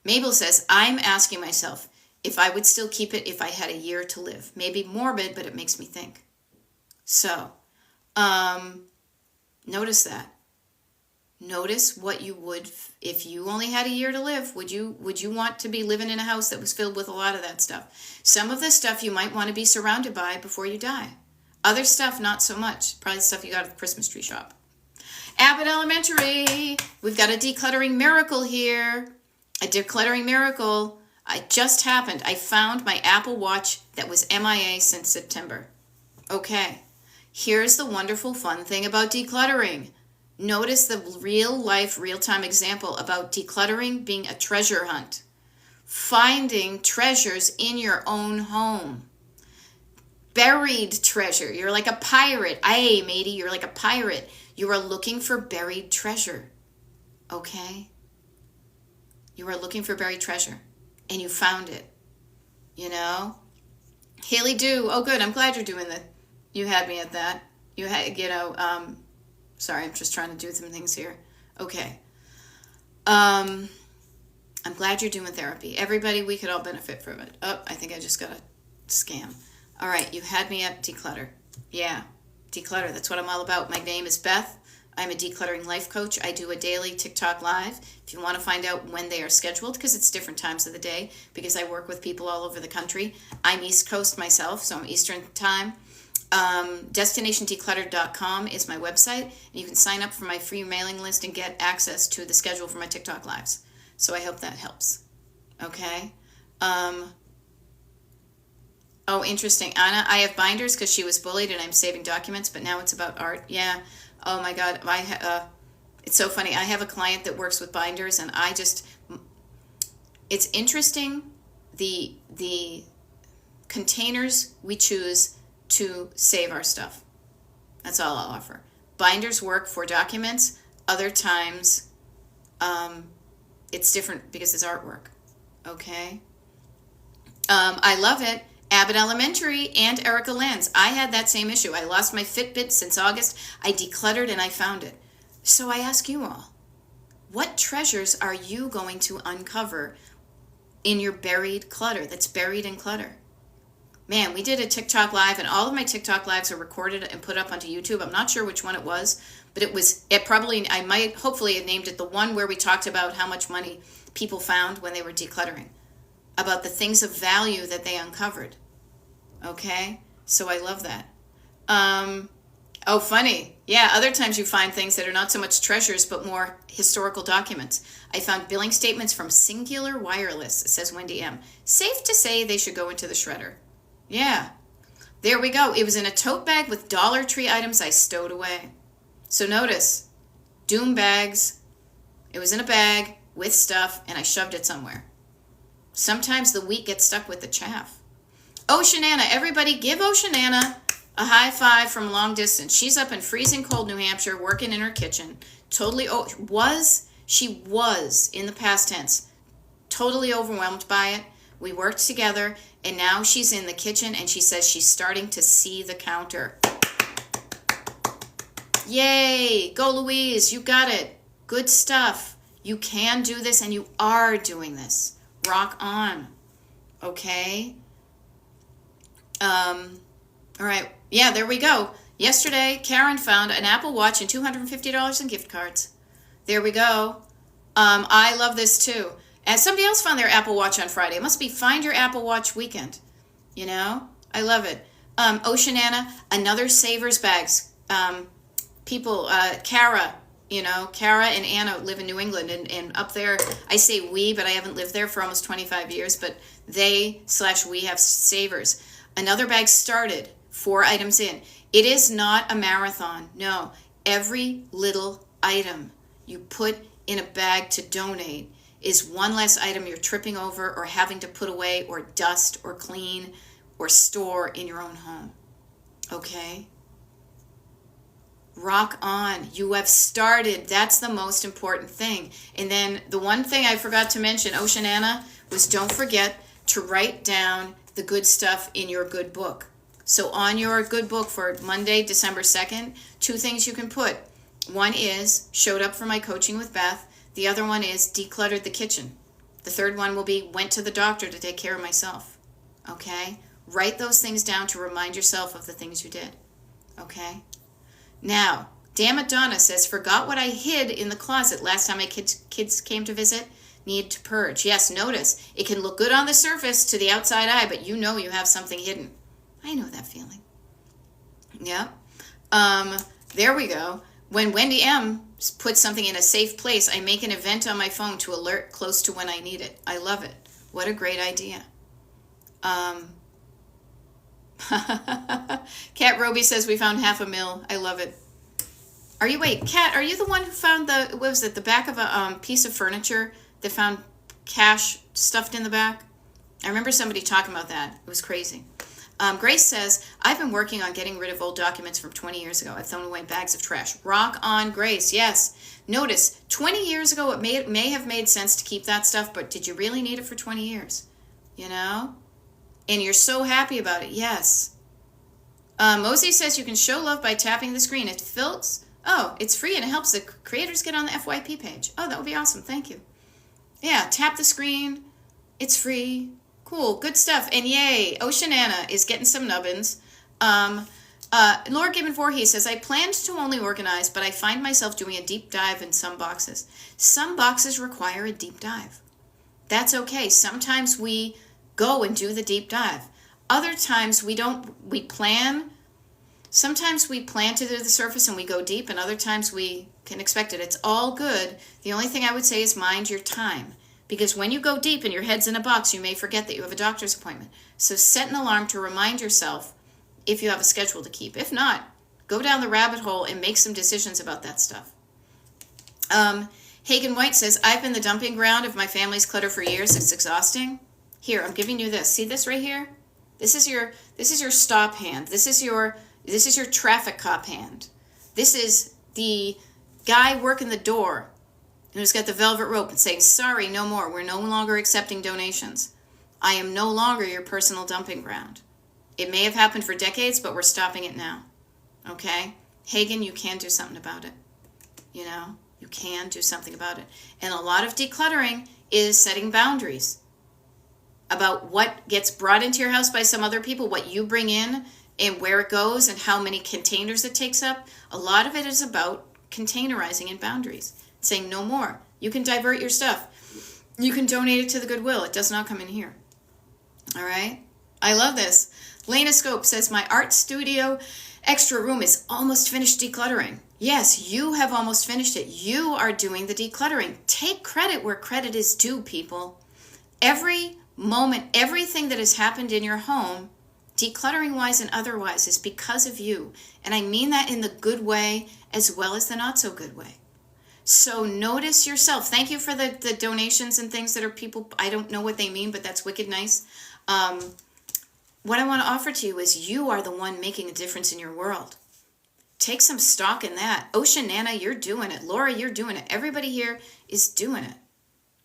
Mabel says, I'm asking myself if I would still keep it if I had a year to live. Maybe morbid, but it makes me think. So, notice that. Notice what you would, if you only had a year to live, would you want to be living in a house that was filled with a lot of that stuff? Some of this stuff you might want to be surrounded by before you die. Other stuff, not so much. Probably stuff you got at the Christmas tree shop. Abbott Elementary. We've got a decluttering miracle here. A decluttering miracle. It just happened. I found my Apple Watch that was MIA since September. Okay. Here's the wonderful fun thing about decluttering. Notice the real life, real-time example about decluttering being a treasure hunt. Finding treasures in your own home. Buried treasure. You're like a pirate. Aye, matey, you're like a pirate. You are looking for buried treasure. Okay? You are looking for buried treasure. And you found it. You know? Haley Dew. Oh, good. I'm glad you're doing that. You had me at that. You had, sorry, I'm just trying to do some things here. Okay. I'm glad you're doing therapy. Everybody, we could all benefit from it. Oh, I think I just got a scam. All right, you had me at declutter. Yeah, declutter. That's what I'm all about. My name is Beth. I'm a decluttering life coach. I do a daily TikTok live. If you want to find out when they are scheduled, because it's different times of the day, because I work with people all over the country. I'm East Coast myself, so I'm Eastern time. DestinationDecluttered.com is my website, and you can sign up for my free mailing list and get access to the schedule for my TikTok lives. So I hope that helps. Okay. Oh, interesting. Anna, I have binders because she was bullied and I'm saving documents, but now it's about art. Yeah. Oh my God. It's so funny. I have a client that works with binders and it's interesting the containers we choose to save our stuff. That's all I'll offer. Binders work for documents. Other times, it's different because it's artwork. Okay. I love it. Abbott Elementary and Erica Lands. I had that same issue. I lost my Fitbit since August. I decluttered and I found it. So I ask you all, what treasures are you going to uncover in your buried clutter that's buried in clutter? Man, we did a TikTok live and all of my TikTok lives are recorded and put up onto YouTube. I'm not sure which one it was, but hopefully I named it the one where we talked about how much money people found when they were decluttering, about the things of value that they uncovered. Okay, so I love that. Oh, funny. Yeah, other times you find things that are not so much treasures, but more historical documents. I found billing statements from Singular Wireless, says Wendy M. Safe to say they should go into the shredder. Yeah, there we go. It was in a tote bag with Dollar Tree items I stowed away. So notice, Doom bags. It was in a bag with stuff, and I shoved it somewhere. Sometimes the wheat gets stuck with the chaff. Oceanana, everybody give Oceanana a high five from long distance. She's up in freezing cold New Hampshire working in her kitchen. She was in the past tense, totally overwhelmed by it. We worked together and now she's in the kitchen and she says she's starting to see the counter. Yay, go Louise, you got it. Good stuff. You can do this and you are doing this. Rock on. Okay. All right. Yeah, there we go. Yesterday, Karen found an Apple Watch and $250 in gift cards. There we go. I love this too. And somebody else found their Apple Watch on Friday. It must be Find Your Apple Watch weekend. You know? I love it. Oceanana, another Savers bags. Kara, Kara and Anna live in New England, and up there, I say we, but I haven't lived there for almost 25 years, but we have Savers. Another bag started, 4 items in. It is not a marathon. No, every little item you put in a bag to donate is one less item you're tripping over or having to put away or dust or clean or store in your own home. Okay? Rock on. You have started. That's the most important thing. And then the one thing I forgot to mention, Oceanana, was don't forget to write down the good stuff in your good book. So on your good book for Monday, December 2nd, 2 things you can put. One is showed up for my coaching with Beth. The other one is decluttered the kitchen. The third one will be went to the doctor to take care of myself. Okay? Write those things down to remind yourself of the things you did. Okay? Now, Damn It Donna says, forgot what I hid in the closet last time my kids came to visit. Need to purge. Yes, notice. It can look good on the surface to the outside eye, but you know you have something hidden. I know that feeling. Yeah. There we go. When Wendy M puts something in a safe place, I make an event on my phone to alert close to when I need it. I love it. What a great idea. Kat Roby says we found $500,000. I love it. Kat, are you the one who found the back of a piece of furniture that found cash stuffed in the back? I remember somebody talking about that. It was crazy. Grace says, I've been working on getting rid of old documents from 20 years ago. I've thrown away bags of trash. Rock on, Grace. Yes. Notice, 20 years ago, it may have made sense to keep that stuff, but did you really need it for 20 years? You know? And you're so happy about it. Yes. Mosey says you can show love by tapping the screen. It fills. Oh, it's free and it helps the creators get on the FYP page. Oh, that would be awesome. Thank you. Yeah, tap the screen. It's free. Cool, good stuff. And yay, Oceanana is getting some nubbins. Laura Gibbon Voorhees says, I planned to only organize, but I find myself doing a deep dive in some boxes. Some boxes require a deep dive. That's okay. Sometimes we go and do the deep dive. Other times we don't, we plan. Sometimes we plan to do the surface and we go deep, and other times we can expect it. It's all good. The only thing I would say is mind your time. Because when you go deep and your head's in a box, you may forget that you have a doctor's appointment. So set an alarm to remind yourself if you have a schedule to keep. If not, go down the rabbit hole and make some decisions about that stuff. Hagen White says, I've been the dumping ground of my family's clutter for years. It's exhausting. Here, I'm giving you this. See this right here? This is your stop hand. This is your traffic cop hand. This is the guy working the door who's got the velvet rope and saying, sorry, no more. We're no longer accepting donations. I am no longer your personal dumping ground. It may have happened for decades, but we're stopping it now. Okay? Hagen, you can do something about it. You know, you can do something about it. And a lot of decluttering is setting boundaries about what gets brought into your house by some other people, what you bring in and where it goes and how many containers it takes up. A lot of it is about containerizing and boundaries. Saying no more. You can divert your stuff. You can donate it to the Goodwill. It does not come in here. All right? I love this. Lena Scope says, my art studio extra room is almost finished decluttering. Yes, you have almost finished it. You are doing the decluttering. Take credit where credit is due, people. Every moment, everything that has happened in your home, decluttering-wise and otherwise, is because of you. And I mean that in the good way as well as the not-so-good way. So notice yourself. Thank you for the donations and things that are people, I don't know what they mean, but that's wicked nice. What I want to offer to you is you are the one making a difference in your world. Take some stock in that. Oceanana, you're doing it. Laura, you're doing it. Everybody here is doing it.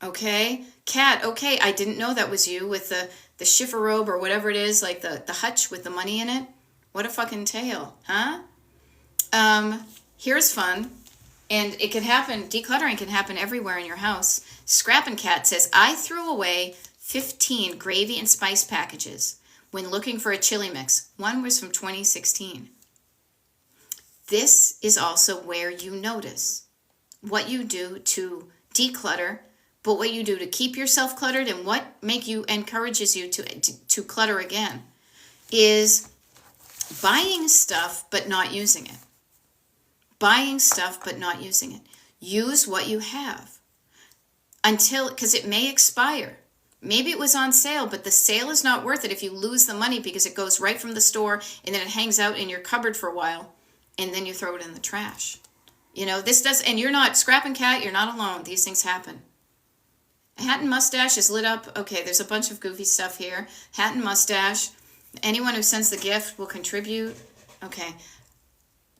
Okay? Kat, okay, I didn't know that was you with the shiffer robe or whatever it is, like the hutch with the money in it. What a fucking tale, huh? Here's fun. And it can happen, decluttering can happen everywhere in your house. Scrappin' Cat says, I threw away 15 gravy and spice packages when looking for a chili mix. One was from 2016. This is also where you notice what you do to declutter, but what you do to keep yourself cluttered and what encourages you to clutter again is buying stuff but not using it. Buying stuff but not using it. Use what you have because it may expire. Maybe it was on sale, but the sale is not worth it if you lose the money because it goes right from the store and then it hangs out in your cupboard for a while and then you throw it in the trash. You know, and you're not, Scrappin' Cat, you're not alone. These things happen. Hat and Mustache is lit up. Okay, there's a bunch of goofy stuff here. Hat and Mustache. Anyone who sends the gift will contribute. Okay.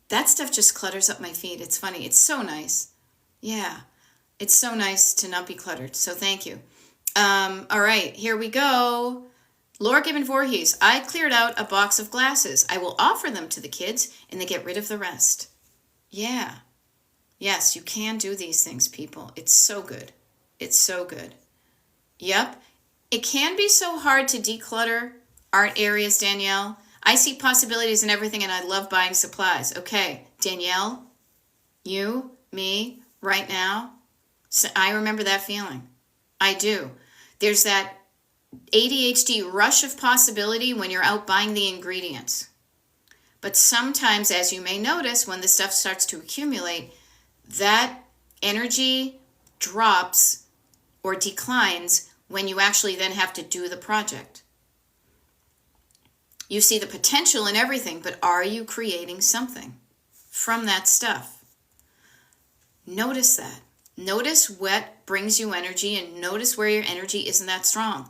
That stuff just clutters up my feed. It's funny. It's so nice. Yeah. It's so nice to not be cluttered. So thank you. All right. Here we go. Laura Gibbon Voorhees. I cleared out a box of glasses. I will offer them to the kids and they get rid of the rest. Yeah. Yes, you can do these things, people. It's so good. It's so good. Yep. It can be so hard to declutter art areas, Danielle. I see possibilities in everything, and I love buying supplies. Okay, Danielle, you, me, right now, so I remember that feeling. I do. There's that ADHD rush of possibility when you're out buying the ingredients. But sometimes, as you may notice, when the stuff starts to accumulate, that energy drops or declines when you actually then have to do the project. You see the potential in everything, but are you creating something from that stuff? Notice that. Notice what brings you energy and notice where your energy isn't that strong.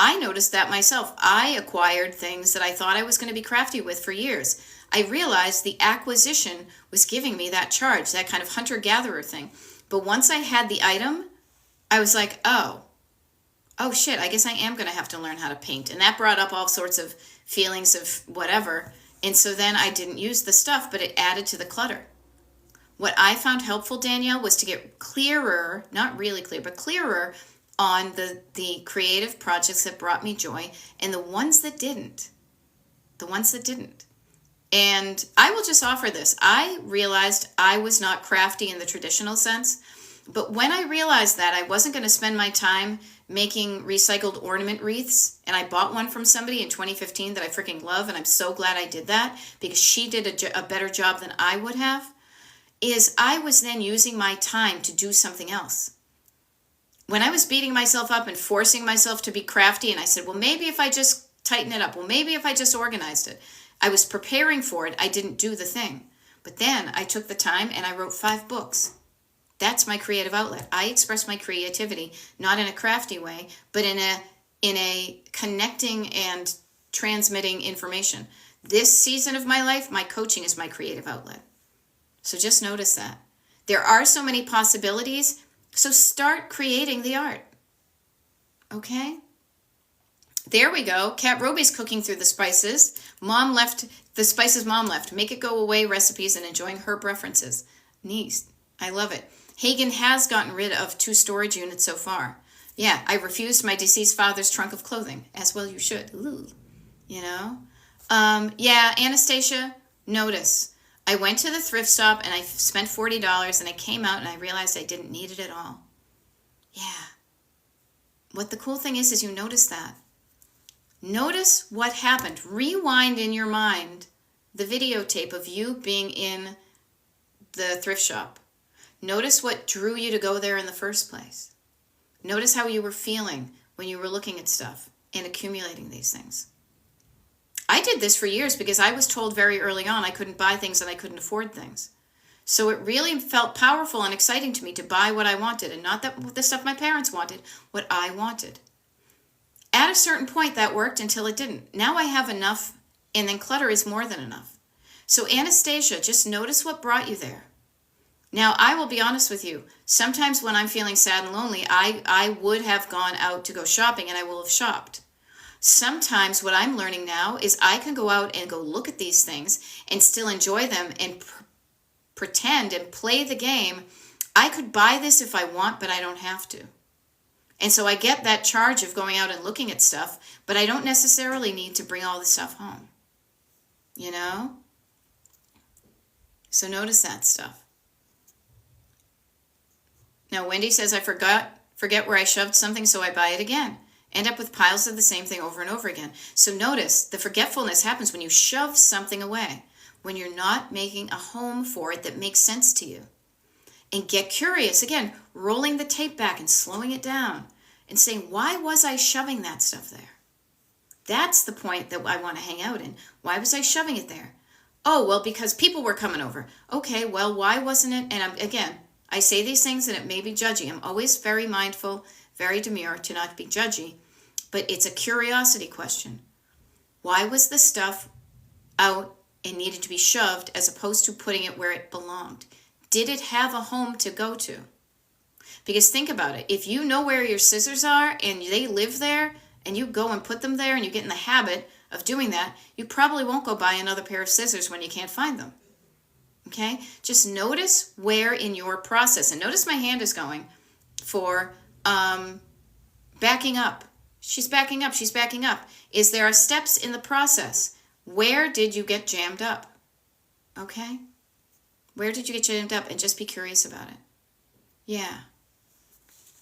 I noticed that myself. I acquired things that I thought I was going to be crafty with for years. I realized the acquisition was giving me that charge, that kind of hunter-gatherer thing. But once I had the item, I was like, oh shit, I guess I am going to have to learn how to paint. And that brought up all sorts of feelings of whatever. And so then I didn't use the stuff, but it added to the clutter. What I found helpful, Danielle, was to get clearer, not really clear, but clearer on the creative projects that brought me joy and the ones that didn't. The ones that didn't. And I will just offer this. I realized I was not crafty in the traditional sense, but when I realized that I wasn't going to spend my time making recycled ornament wreaths, and I bought one from somebody in 2015 that I freaking love, and I'm so glad I did that because she did a better job than I would have, is I was then using my time to do something else. When I was beating myself up and forcing myself to be crafty, and I said, well, maybe if I just tighten it up, well, maybe if I just organized it, I was preparing for it. I didn't do the thing. But then I took the time and I wrote 5 books. That's my creative outlet. I express my creativity, not in a crafty way, but in a connecting and transmitting information. This season of my life, my coaching is my creative outlet. So just notice that. There are so many possibilities, so start creating the art. Okay? There we go. Kat Roby's cooking through the spices. Mom left the spices mom left. Make it go away recipes and enjoying herb references. Neat. I love it. Hagen has gotten rid of 2 storage units so far. Yeah, I refused my deceased father's trunk of clothing. As well you should. Ooh. You know? Yeah, Anastasia, notice. I went to the thrift shop and I spent $40 and I came out and I realized I didn't need it at all. Yeah. What the cool thing is you notice that. Notice what happened. Rewind in your mind the videotape of you being in the thrift shop. Notice what drew you to go there in the first place. Notice how you were feeling when you were looking at stuff and accumulating these things. I did this for years because I was told very early on I couldn't buy things and I couldn't afford things. So it really felt powerful and exciting to me to buy what I wanted and not the stuff my parents wanted, what I wanted. At a certain point that worked until it didn't. Now I have enough and then clutter is more than enough. So Anastasia, just notice what brought you there. Now I will be honest with you. Sometimes when I'm feeling sad and lonely, I would have gone out to go shopping and I will have shopped. Sometimes what I'm learning now is I can go out and go look at these things and still enjoy them and pretend and play the game. I could buy this if I want, but I don't have to. And so I get that charge of going out and looking at stuff, but I don't necessarily need to bring all the stuff home. You know? So notice that stuff. Now Wendy says, I forget where I shoved something, so I buy it again. End up with piles of the same thing over and over again. So notice the forgetfulness happens when you shove something away, when you're not making a home for it that makes sense to you. And get curious, again, rolling the tape back and slowing it down and saying, why was I shoving that stuff there? That's the point that I want to hang out in. Why was I shoving it there? Oh, well, because people were coming over. Okay, well, why wasn't it? And again, I say these things and it may be judgy. I'm always very mindful, very demure to not be judgy, but it's a curiosity question. Why was the stuff out and needed to be shoved as opposed to putting it where it belonged? Did it have a home to go to? Because think about it. If you know where your scissors are and they live there and you go and put them there and you get in the habit of doing that, you probably won't go buy another pair of scissors when you can't find them. Okay? Just notice where in your process, and notice my hand is going for backing up. She's backing up. She's backing up. Is there steps in the process? Where did you get jammed up? Okay? Where did you get jammed up? And just be curious about it. Yeah.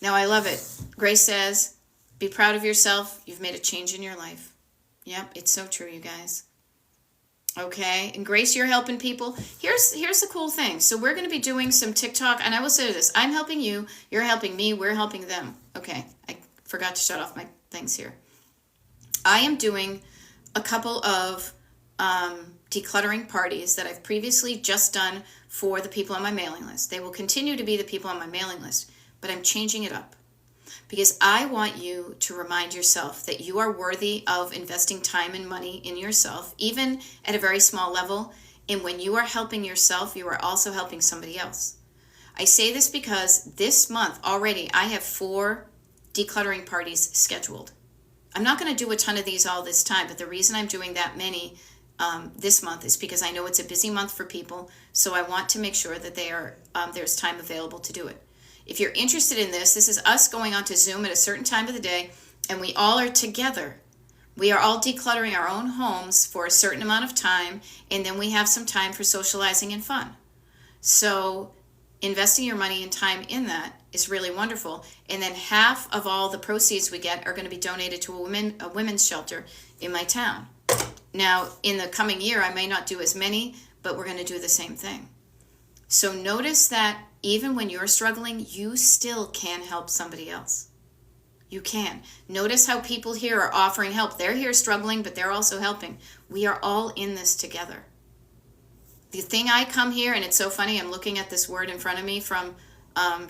Now I love it. Grace says, be proud of yourself. You've made a change in your life. Yep, it's so true, you guys. Okay, and Grace, you're helping people. Here's the cool thing. So we're going to be doing some TikTok, and I will say this. I'm helping you. You're helping me. We're helping them. Okay, I forgot to shut off my things here. I am doing a couple of decluttering parties that I've previously just done for the people on my mailing list. They will continue to be the people on my mailing list, but I'm changing it up because I want you to remind yourself that you are worthy of investing time and money in yourself, even at a very small level. And when you are helping yourself, you are also helping somebody else. I say this because this month already I have 4 decluttering parties scheduled. I'm not going to do a ton of these all this time, but the reason I'm doing that many this month is because I know it's a busy month for people, so I want to make sure that there's time available to do it. If you're interested in this, this is us going on to Zoom at a certain time of the day, and we all are together. We are all decluttering our own homes for a certain amount of time, and then we have some time for socializing and fun. So investing your money and time in that is really wonderful. And then half of all the proceeds we get are going to be donated to a women's shelter in my town. Now, in the coming year, I may not do as many, but we're going to do the same thing. So notice that even when you're struggling, you still can help somebody else. You can. Notice how people here are offering help. They're here struggling, but they're also helping. We are all in this together. The thing I come here, and it's so funny, I'm looking at this word in front of me from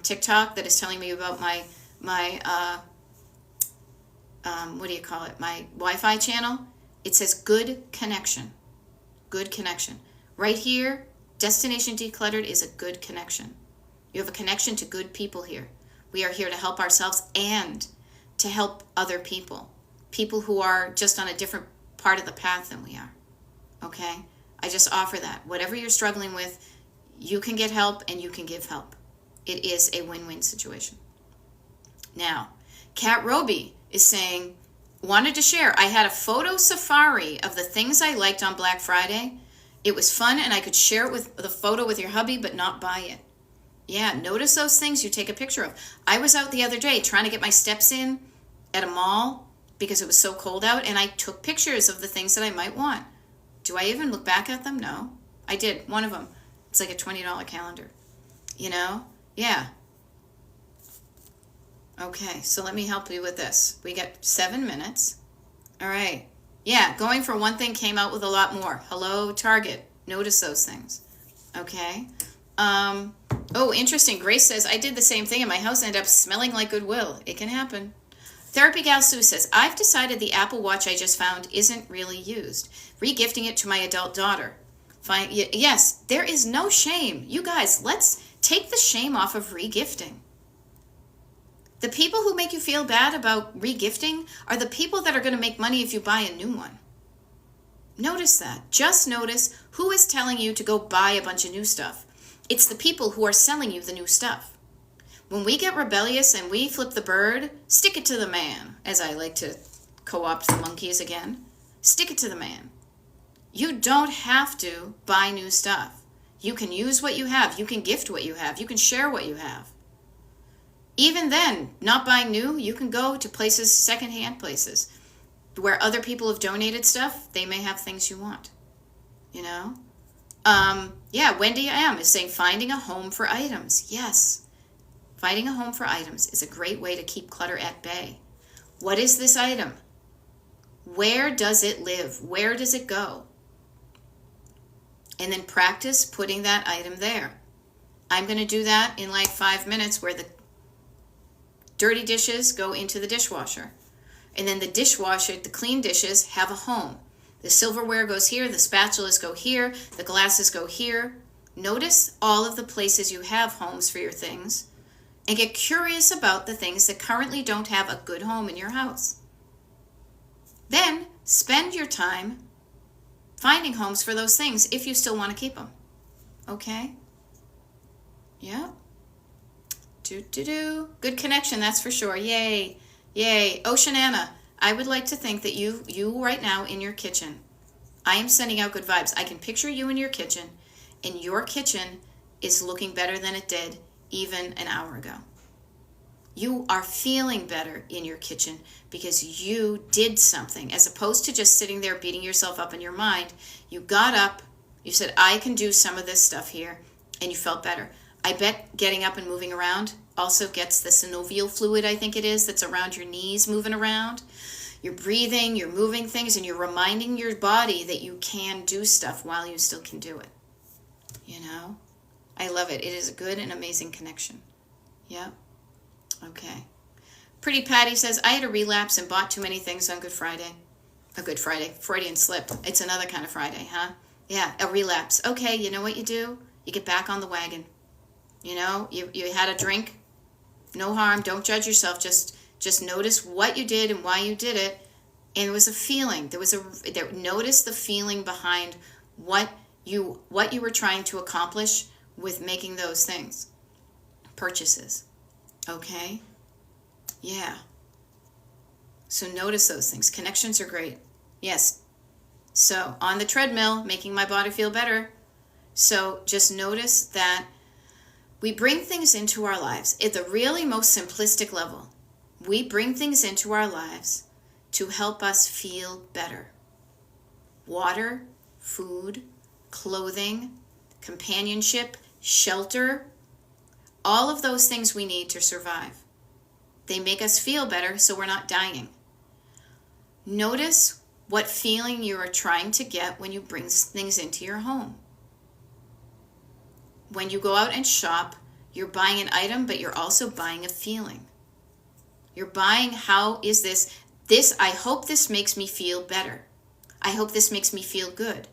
TikTok that is telling me about my what do you call it? My Wi-Fi channel. It says good connection. Good connection. Right here, Destination Decluttered is a good connection. You have a connection to good people here. We are here to help ourselves and to help other people. People who are just on a different part of the path than we are. Okay? I just offer that. Whatever you're struggling with, you can get help and you can give help. It is a win-win situation. Now, Kat Roby is saying, wanted to share, I had a photo safari of the things I liked on Black Friday. It was fun and I could share it with the photo with your hubby, but not buy it. Yeah, notice those things you take a picture of. I was out the other day trying to get my steps in at a mall because it was so cold out, and I took pictures of the things that I might want. Do I even look back at them? No. I did. One of them. It's like a $20 calendar. You know? Yeah. Okay, so let me help you with this. We got 7 minutes. All right. Yeah, going for one thing came out with a lot more. Hello, Target. Notice those things. Okay. Oh, interesting. Grace says, I did the same thing and my house ended up smelling like Goodwill. It can happen. Therapy Gal Sue says, I've decided the Apple Watch I just found isn't really used. Regifting it to my adult daughter. Fine. Yes, there is no shame. You guys, let's take the shame off of regifting. The people who make you feel bad about regifting are the people that are going to make money if you buy a new one. Notice that. Just notice who is telling you to go buy a bunch of new stuff. It's the people who are selling you the new stuff. When we get rebellious and we flip the bird, stick it to the man, as I like to co-opt the monkeys again. Stick it to the man. You don't have to buy new stuff. You can use what you have. You can gift what you have. You can share what you have. Even then, not buying new, you can go to places, secondhand places, where other people have donated stuff. They may have things you want, you know? Yeah, Wendy M is saying finding a home for items. Yes, finding a home for items is a great way to keep clutter at bay. What is this item? Where does it live? Where does it go? And then practice putting that item there. I'm going to do that in like 5 minutes, where the dirty dishes go into the dishwasher. And then the dishwasher, the clean dishes, have a home. The silverware goes here, the spatulas go here, the glasses go here. Notice all of the places you have homes for your things, and get curious about the things that currently don't have a good home in your house. Then spend your time finding homes for those things if you still want to keep them. Okay? Yeah. Good connection, that's for sure. Yay. Yay. Oceanana, I would like to think that you right now in your kitchen, I am sending out good vibes. I can picture you in your kitchen, and your kitchen is looking better than it did even an hour ago. You are feeling better in your kitchen because you did something, as opposed to just sitting there beating yourself up in your mind. You got up, you said, I can do some of this stuff here, and you felt better. I bet getting up and moving around also gets the synovial fluid, I think it is, that's around your knees moving around. You're breathing, you're moving things, and you're reminding your body that you can do stuff while you still can do it. You know? I love it. It is a good and amazing connection. Yeah? Okay. Pretty Patty says, I had a relapse and bought too many things on Good Friday. A Good Friday. Freudian slip. It's another kind of Friday, huh? Yeah, a relapse. Okay, you know what you do? You get back on the wagon. You know, you had a drink. No harm. Don't judge yourself. Just notice what you did and why you did it. And it was a feeling. Notice the feeling behind what you were trying to accomplish with making those things. Purchases. Okay? Yeah. So notice those things. Connections are great. Yes. So on the treadmill, making my body feel better. So just notice that we bring things into our lives at the really most simplistic level. We bring things into our lives to help us feel better. Water, food, clothing, companionship, shelter, all of those things we need to survive. They make us feel better so we're not dying. Notice what feeling you are trying to get when you bring things into your home. When you go out and shop, you're buying an item, but you're also buying a feeling. You're buying, how is this? I hope this makes me feel better. I hope this makes me feel good.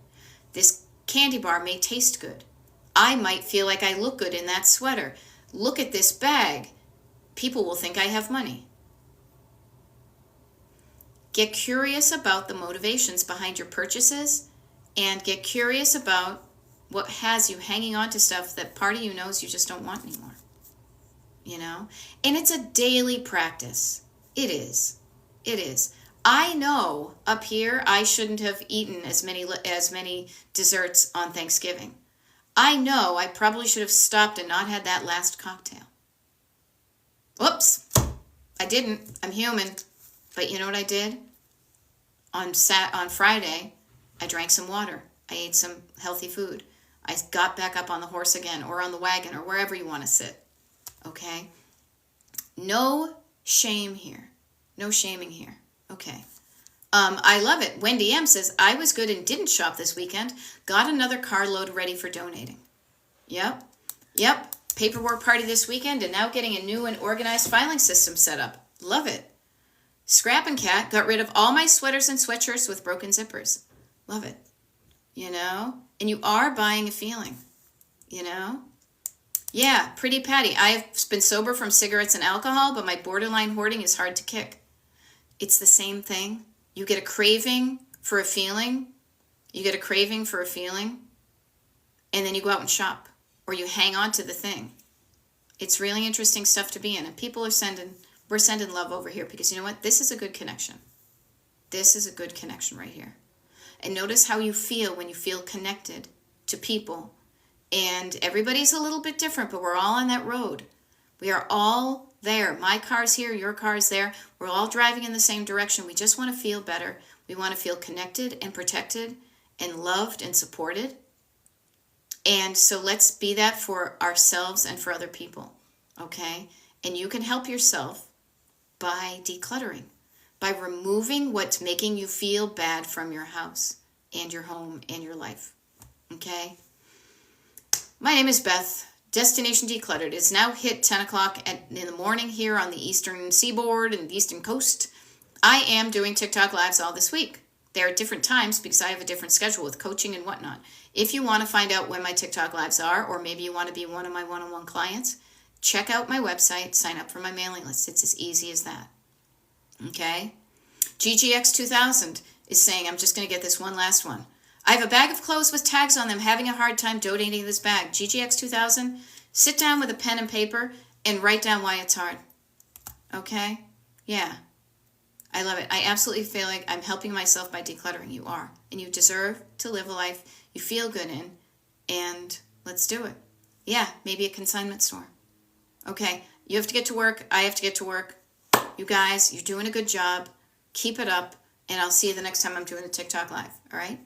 This candy bar may taste good. I might feel like I look good in that sweater. Look at this bag. People will think I have money. Get curious about the motivations behind your purchases, and get curious about what has you hanging on to stuff that part of you knows you just don't want anymore. You know? And it's a daily practice. It is. It is. I know up here I shouldn't have eaten as many desserts on Thanksgiving. I know I probably should have stopped and not had that last cocktail. Whoops. I didn't. I'm human. But you know what I did? On Friday, I drank some water. I ate some healthy food. I got back up on the horse again, or on the wagon, or wherever you want to sit. Okay? No shame here. No shaming here. Okay. I love it. Wendy M says, I was good and didn't shop this weekend. Got another carload ready for donating. Yep. Paperwork party this weekend, and now getting a new and organized filing system set up. Love it. Scrap and Cat got rid of all my sweaters and sweatshirts with broken zippers. Love it. You know? And you are buying a feeling. You know? Yeah, Pretty Patty. I have been sober from cigarettes and alcohol, but my borderline hoarding is hard to kick. It's the same thing. You get a craving for a feeling. And then you go out and shop. Or you hang on to the thing. It's really interesting stuff to be in. And people are we're sending love over here, because you know what? This is a good connection. This is a good connection right here. And notice how you feel when you feel connected to people. And everybody's a little bit different, but we're all on that road. We are all there. My car's here, your car's there. We're all driving in the same direction. We just want to feel better. We want to feel connected and protected and loved and supported. And so let's be that for ourselves and for other people. Okay? And you can help yourself by decluttering, by removing what's making you feel bad from your house and your home and your life. Okay? My name is Beth. Destination Decluttered is now hit 10 o'clock in the morning here on the eastern seaboard and the eastern coast. I am doing TikTok Lives all this week. They're at different times because I have a different schedule with coaching and whatnot. If you want to find out when my TikTok Lives are, or maybe you want to be one of my one-on-one clients, check out my website, sign up for my mailing list. It's as easy as that. Okay? GGX2000 is saying, I'm just going to get this one last one. I have a bag of clothes with tags on them, having a hard time donating this bag. GGX2000, sit down with a pen and paper and write down why it's hard. Okay? Yeah. I love it. I absolutely feel like I'm helping myself by decluttering. You are. And you deserve to live a life you feel good in. And let's do it. Yeah, maybe a consignment store. Okay, you have to get to work. I have to get to work. You guys, you're doing a good job. Keep it up. And I'll see you the next time I'm doing a TikTok Live. All right?